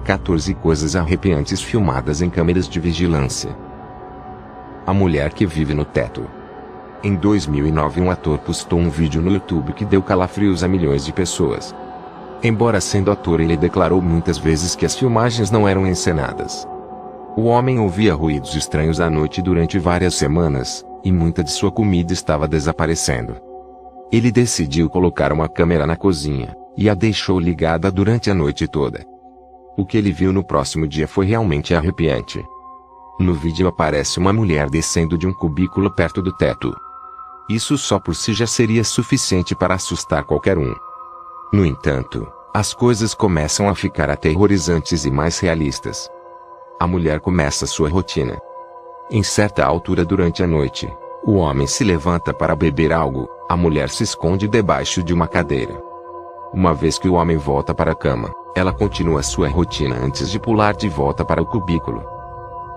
14 coisas arrepiantes filmadas em câmeras de vigilância. A mulher que vive no teto. Em 2009, um ator postou um vídeo no YouTube que deu calafrios a milhões de pessoas. Embora sendo ator, ele declarou muitas vezes que as filmagens não eram encenadas. O homem ouvia ruídos estranhos à noite durante várias semanas, e muita de sua comida estava desaparecendo. Ele decidiu colocar uma câmera na cozinha, e a deixou ligada durante a noite toda. O que ele viu no próximo dia foi realmente arrepiante. No vídeo aparece uma mulher descendo de um cubículo perto do teto. Isso só por si já seria suficiente para assustar qualquer um. No entanto, as coisas começam a ficar aterrorizantes e mais realistas. A mulher começa sua rotina. Em certa altura durante a noite, o homem se levanta para beber algo, a mulher se esconde debaixo de uma cadeira. Uma vez que o homem volta para a cama, ela continua sua rotina antes de pular de volta para o cubículo.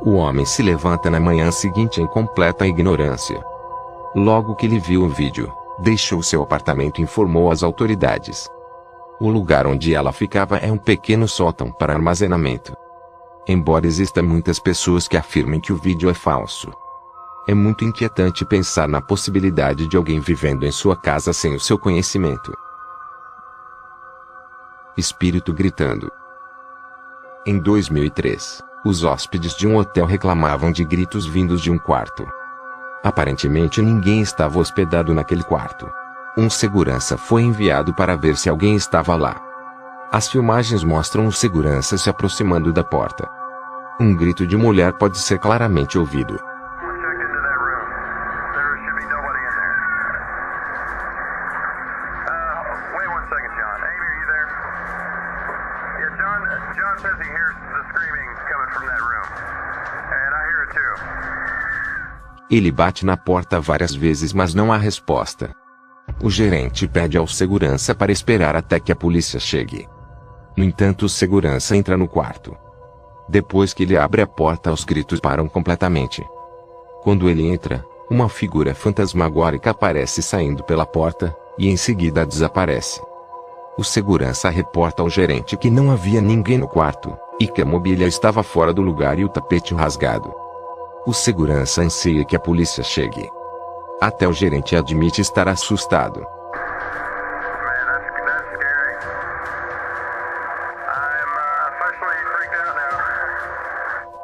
O homem se levanta na manhã seguinte em completa ignorância. Logo que ele viu o vídeo, deixou seu apartamento e informou às autoridades. O lugar onde ela ficava é um pequeno sótão para armazenamento. Embora existam muitas pessoas que afirmem que o vídeo é falso, é muito inquietante pensar na possibilidade de alguém vivendo em sua casa sem o seu conhecimento. Espírito gritando. Em 2003, os hóspedes de um hotel reclamavam de gritos vindos de um quarto. Aparentemente ninguém estava hospedado naquele quarto. Um segurança foi enviado para ver se alguém estava lá. As filmagens mostram um segurança se aproximando da porta. Um grito de mulher pode ser claramente ouvido. Ele bate na porta várias vezes, mas não há resposta. O gerente pede ao segurança para esperar até que a polícia chegue. No entanto, o segurança entra no quarto. Depois que ele abre a porta, os gritos param completamente. Quando ele entra, uma figura fantasmagórica aparece saindo pela porta, e em seguida desaparece. O segurança reporta ao gerente que não havia ninguém no quarto, e que a mobília estava fora do lugar e o tapete rasgado. O segurança anseia que a polícia chegue. Até o gerente admite estar assustado.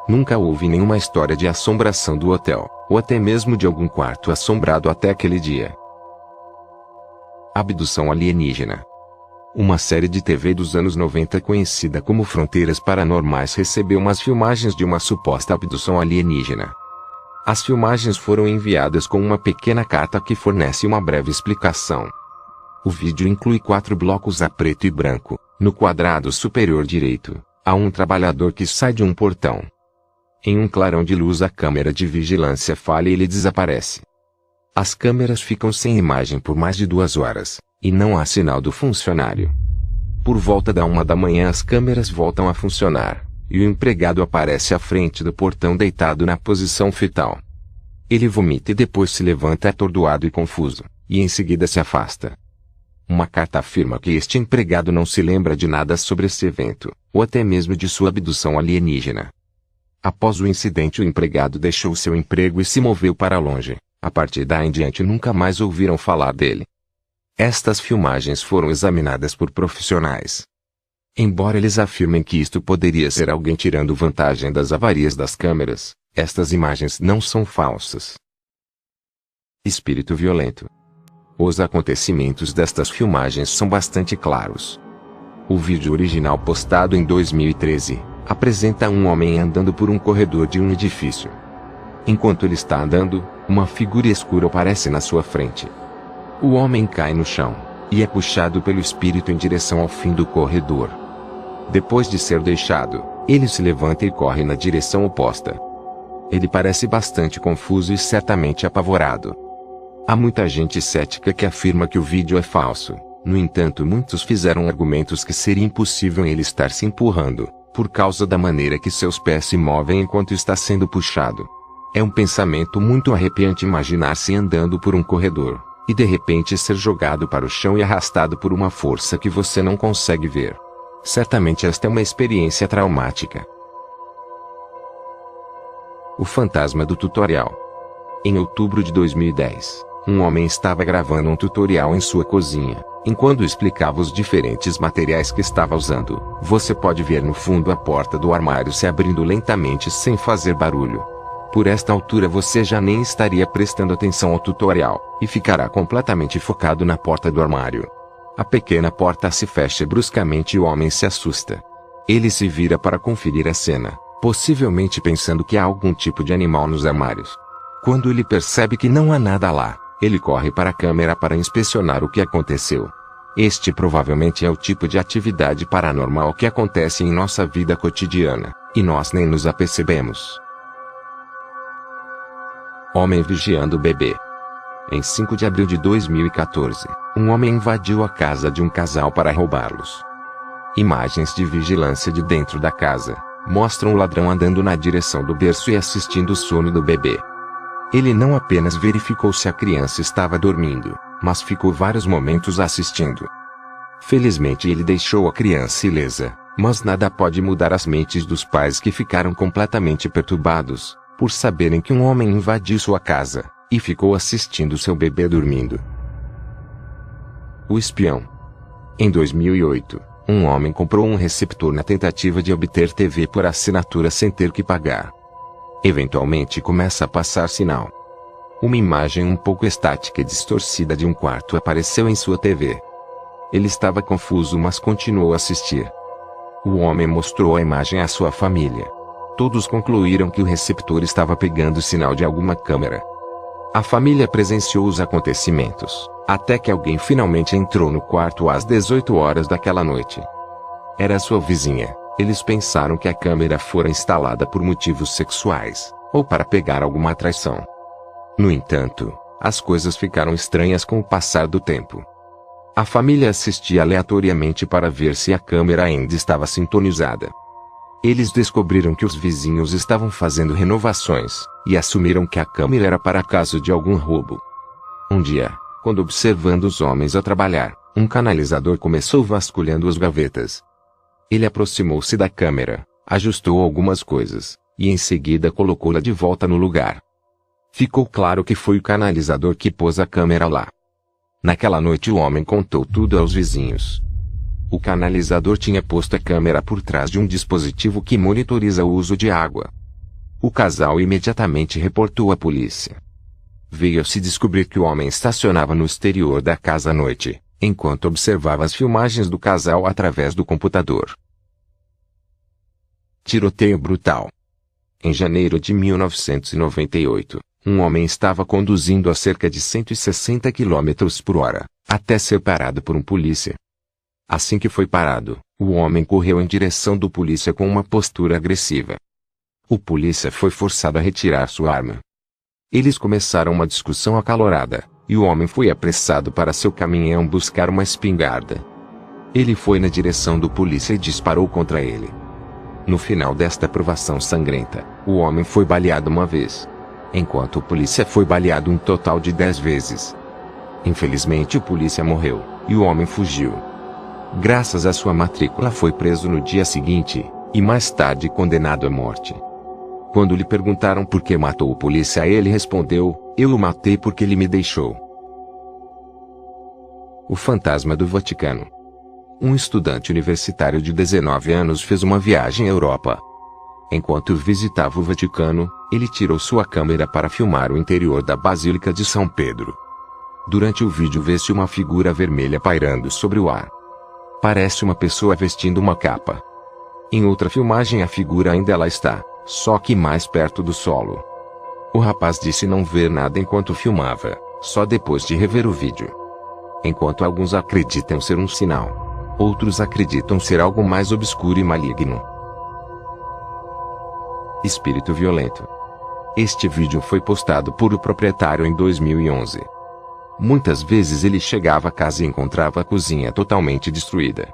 Nunca houve nenhuma história de assombração do hotel, ou até mesmo de algum quarto assombrado até aquele dia. Abdução alienígena. Uma série de TV dos anos 90 conhecida como Fronteiras Paranormais recebeu umas filmagens de uma suposta abdução alienígena. As filmagens foram enviadas com uma pequena carta que fornece uma breve explicação. O vídeo inclui 4 blocos a preto e branco. No quadrado superior direito, há um trabalhador que sai de um portão. Em um clarão de luz, a câmera de vigilância falha e ele desaparece. As câmeras ficam sem imagem por mais de 2 horas, e não há sinal do funcionário. Por volta da 1 da manhã as câmeras voltam a funcionar, e o empregado aparece à frente do portão deitado na posição fetal. Ele vomita e depois se levanta atordoado e confuso, e em seguida se afasta. Uma carta afirma que este empregado não se lembra de nada sobre esse evento, ou até mesmo de sua abdução alienígena. Após o incidente, o empregado deixou seu emprego e se moveu para longe. A partir daí em diante nunca mais ouviram falar dele. Estas filmagens foram examinadas por profissionais. Embora eles afirmem que isto poderia ser alguém tirando vantagem das avarias das câmeras, estas imagens não são falsas. Espírito violento. Os acontecimentos destas filmagens são bastante claros. O vídeo original postado em 2013 apresenta um homem andando por um corredor de um edifício. Enquanto ele está andando, uma figura escura aparece na sua frente. O homem cai no chão, e é puxado pelo espírito em direção ao fim do corredor. Depois de ser deixado, ele se levanta e corre na direção oposta. Ele parece bastante confuso e certamente apavorado. Há muita gente cética que afirma que o vídeo é falso. No entanto, muitos fizeram argumentos que seria impossível ele estar se empurrando, por causa da maneira que seus pés se movem enquanto está sendo puxado. É um pensamento muito arrepiante imaginar-se andando por um corredor, e de repente ser jogado para o chão e arrastado por uma força que você não consegue ver. Certamente esta é uma experiência traumática. O fantasma do tutorial. Em outubro de 2010, um homem estava gravando um tutorial em sua cozinha. Enquanto explicava os diferentes materiais que estava usando, você pode ver no fundo a porta do armário se abrindo lentamente sem fazer barulho. Por esta altura você já nem estaria prestando atenção ao tutorial, e ficará completamente focado na porta do armário. A pequena porta se fecha bruscamente e o homem se assusta. Ele se vira para conferir a cena, possivelmente pensando que há algum tipo de animal nos armários. Quando ele percebe que não há nada lá, ele corre para a câmera para inspecionar o que aconteceu. Este provavelmente é o tipo de atividade paranormal que acontece em nossa vida cotidiana, e nós nem nos apercebemos. Homem vigiando o bebê. Em 5 de abril de 2014, um homem invadiu a casa de um casal para roubá-los. Imagens de vigilância de dentro da casa mostram o ladrão andando na direção do berço e assistindo o sono do bebê. Ele não apenas verificou se a criança estava dormindo, mas ficou vários momentos assistindo. Felizmente ele deixou a criança ilesa, mas nada pode mudar as mentes dos pais que ficaram completamente perturbados, por saberem que um homem invadiu sua casa, e ficou assistindo seu bebê dormindo. O espião. Em 2008, um homem comprou um receptor na tentativa de obter TV por assinatura sem ter que pagar. Eventualmente começa a passar sinal. Uma imagem um pouco estática e distorcida de um quarto apareceu em sua TV. Ele estava confuso, mas continuou a assistir. O homem mostrou a imagem à sua família. Todos concluíram que o receptor estava pegando sinal de alguma câmera. A família presenciou os acontecimentos, até que alguém finalmente entrou no quarto às 18 horas daquela noite. Era sua vizinha. Eles pensaram que a câmera fora instalada por motivos sexuais, ou para pegar alguma atração. No entanto, as coisas ficaram estranhas com o passar do tempo. A família assistia aleatoriamente para ver se a câmera ainda estava sintonizada. Eles descobriram que os vizinhos estavam fazendo renovações, e assumiram que a câmera era para caso de algum roubo. Um dia, quando observando os homens a trabalhar, um canalizador começou vasculhando as gavetas. Ele aproximou-se da câmera, ajustou algumas coisas, e em seguida colocou-la de volta no lugar. Ficou claro que foi o canalizador que pôs a câmera lá. Naquela noite o homem contou tudo aos vizinhos. O canalizador tinha posto a câmera por trás de um dispositivo que monitoriza o uso de água. O casal imediatamente reportou à polícia. Veio-se descobrir que o homem estacionava no exterior da casa à noite, enquanto observava as filmagens do casal através do computador. Tiroteio brutal. Em janeiro de 1998, um homem estava conduzindo a cerca de 160 km por hora, até ser parado por um polícia. Assim que foi parado, o homem correu em direção do polícia com uma postura agressiva. O polícia foi forçado a retirar sua arma. Eles começaram uma discussão acalorada, e o homem foi apressado para seu caminhão buscar uma espingarda. Ele foi na direção do polícia e disparou contra ele. No final desta provação sangrenta, o homem foi baleado uma vez, enquanto o polícia foi baleado um total de 10 vezes. Infelizmente o polícia morreu, e o homem fugiu. Graças à sua matrícula foi preso no dia seguinte, e mais tarde condenado à morte. Quando lhe perguntaram por que matou o polícia, ele respondeu: "Eu o matei porque ele me deixou." O fantasma do Vaticano. Um estudante universitário de 19 anos fez uma viagem à Europa. Enquanto visitava o Vaticano, ele tirou sua câmera para filmar o interior da Basílica de São Pedro. Durante o vídeo vê-se uma figura vermelha pairando sobre o ar. Parece uma pessoa vestindo uma capa. Em outra filmagem a figura ainda lá está, só que mais perto do solo. O rapaz disse não ver nada enquanto filmava, só depois de rever o vídeo. Enquanto alguns acreditam ser um sinal, outros acreditam ser algo mais obscuro e maligno. Espírito violento. Este vídeo foi postado por o proprietário em 2011. Muitas vezes ele chegava à casa e encontrava a cozinha totalmente destruída.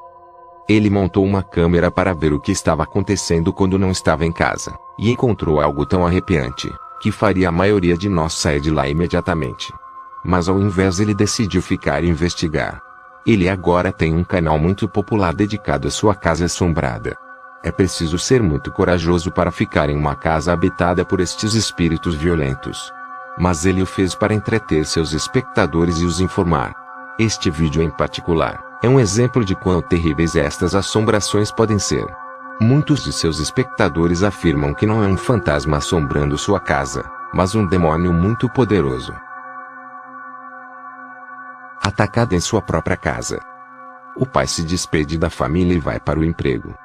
Ele montou uma câmera para ver o que estava acontecendo quando não estava em casa, e encontrou algo tão arrepiante, que faria a maioria de nós sair de lá imediatamente. Mas ao invés ele decidiu ficar e investigar. Ele agora tem um canal muito popular dedicado à sua casa assombrada. É preciso ser muito corajoso para ficar em uma casa habitada por estes espíritos violentos. Mas ele o fez para entreter seus espectadores e os informar. Este vídeo em particular é um exemplo de quão terríveis estas assombrações podem ser. Muitos de seus espectadores afirmam que não é um fantasma assombrando sua casa, mas um demônio muito poderoso. Atacado em sua própria casa. O pai se despede da família e vai para o emprego.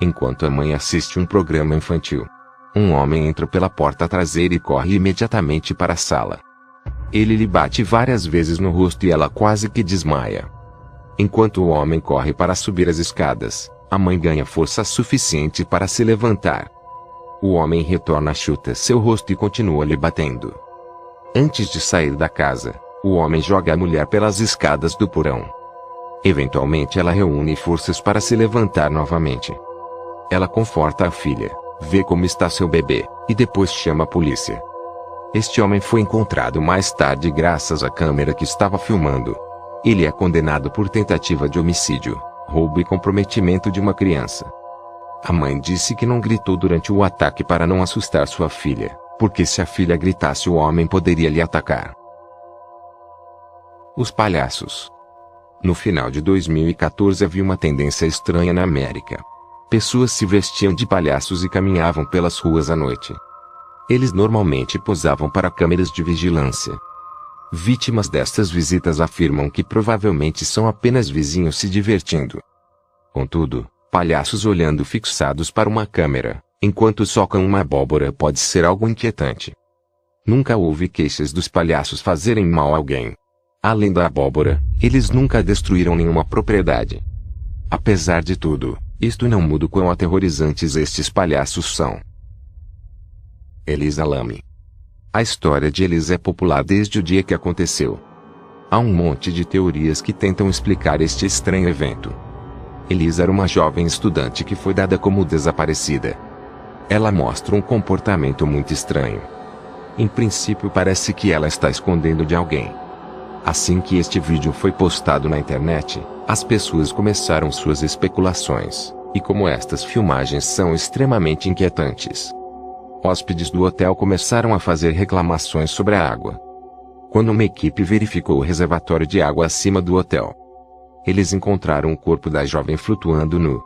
Enquanto a mãe assiste um programa infantil, um homem entra pela porta traseira e corre imediatamente para a sala. Ele lhe bate várias vezes no rosto e ela quase que desmaia. Enquanto o homem corre para subir as escadas, a mãe ganha força suficiente para se levantar. O homem retorna, chuta seu rosto e continua lhe batendo. Antes de sair da casa, o homem joga a mulher pelas escadas do porão. Eventualmente ela reúne forças para se levantar novamente. Ela conforta a filha, vê como está seu bebê, e depois chama a polícia. Este homem foi encontrado mais tarde graças à câmera que estava filmando. Ele é condenado por tentativa de homicídio, roubo e comprometimento de uma criança. A mãe disse que não gritou durante o ataque para não assustar sua filha, porque se a filha gritasse o homem poderia lhe atacar. Os palhaços. No final de 2014 havia uma tendência estranha na América. Pessoas se vestiam de palhaços e caminhavam pelas ruas à noite. Eles normalmente posavam para câmeras de vigilância. Vítimas destas visitas afirmam que provavelmente são apenas vizinhos se divertindo. Contudo, palhaços olhando fixados para uma câmera, enquanto socam uma abóbora pode ser algo inquietante. Nunca houve queixas dos palhaços fazerem mal a alguém. Além da abóbora, eles nunca destruíram nenhuma propriedade. Apesar de tudo, isto não muda o quão aterrorizantes estes palhaços são. Elisa Lam. A história de Elisa é popular desde o dia que aconteceu. Há um monte de teorias que tentam explicar este estranho evento. Elisa era uma jovem estudante que foi dada como desaparecida. Ela mostra um comportamento muito estranho. Em princípio parece que ela está escondendo de alguém. Assim que este vídeo foi postado na internet, as pessoas começaram suas especulações, e como estas filmagens são extremamente inquietantes, hóspedes do hotel começaram a fazer reclamações sobre a água. Quando uma equipe verificou o reservatório de água acima do hotel, eles encontraram o corpo da jovem flutuando nu.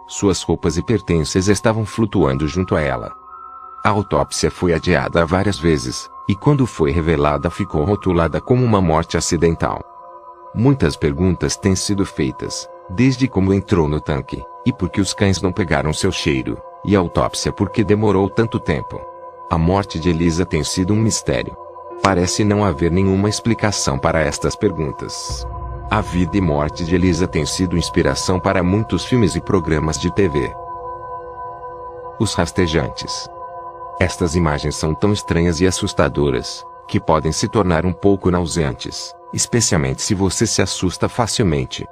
Suas roupas e pertences estavam flutuando junto a ela. A autópsia foi adiada várias vezes, e quando foi revelada ficou rotulada como uma morte acidental. Muitas perguntas têm sido feitas, desde como entrou no tanque, e por que os cães não pegaram seu cheiro, e a autópsia por que demorou tanto tempo. A morte de Elisa tem sido um mistério. Parece não haver nenhuma explicação para estas perguntas. A vida e morte de Elisa tem sido inspiração para muitos filmes e programas de TV. Os rastejantes. Estas imagens são tão estranhas e assustadoras, que podem se tornar um pouco nauseantes, especialmente se você se assusta facilmente.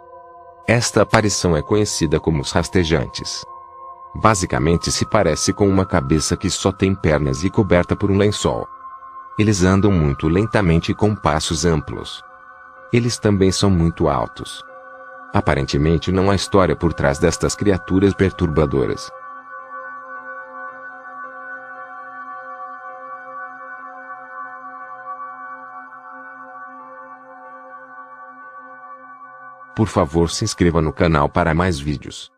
Esta aparição é conhecida como os rastejantes. Basicamente se parece com uma cabeça que só tem pernas e coberta por um lençol. Eles andam muito lentamente e com passos amplos. Eles também são muito altos. Aparentemente não há história por trás destas criaturas perturbadoras. Por favor, se inscreva no canal para mais vídeos.